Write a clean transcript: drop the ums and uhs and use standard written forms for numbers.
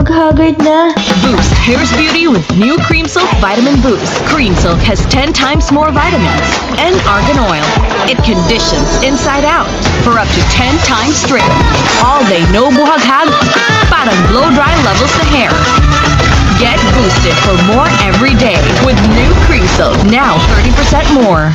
Haggard na. Boost Hair's Beauty with new Cream Silk Vitamin Boost. Cream Silk has 10 times more vitamins and argan oil. It conditions inside out for up to 10 times strength. All day no buhaghag, parang blow-dry levels sa hair. Get boosted for more every day with new Cream Silk. Now 30% more.